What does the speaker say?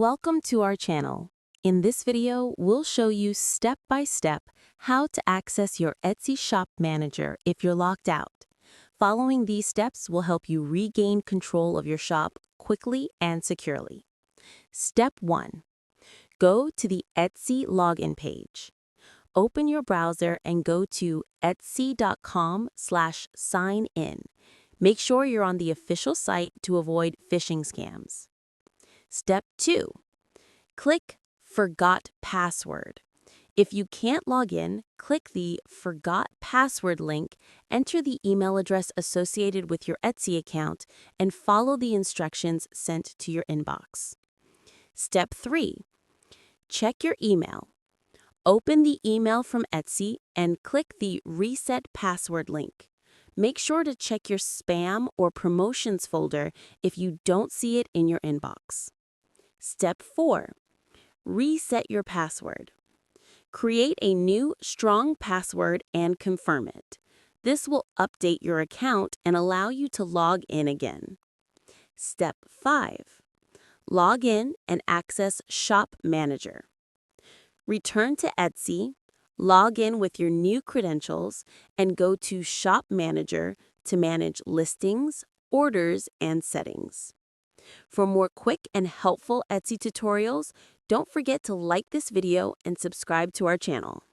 Welcome to our channel. In this video, we'll show you step by step how to access your Etsy Shop Manager if you're locked out. Following these steps will help you regain control of your shop quickly and securely. Step 1. Go to the Etsy login page. Open your browser and go to etsy.com/sign-in. Make sure you're on the official site to avoid phishing scams. Step 2. Click Forgot Password. If you can't log in, click the Forgot Password link, enter the email address associated with your Etsy account, and follow the instructions sent to your inbox. Step 3. Check your email. Open the email from Etsy and click the Reset Password link. Make sure to check your spam or promotions folder if you don't see it in your inbox. Step 4. Reset your password. Create a new, strong password and confirm it. This will update your account and allow you to log in again. Step 5. Log in and access Shop Manager. Return to Etsy, log in with your new credentials, and go to Shop Manager to manage listings, orders, and settings. For more quick and helpful Etsy tutorials, don't forget to like this video and subscribe to our channel.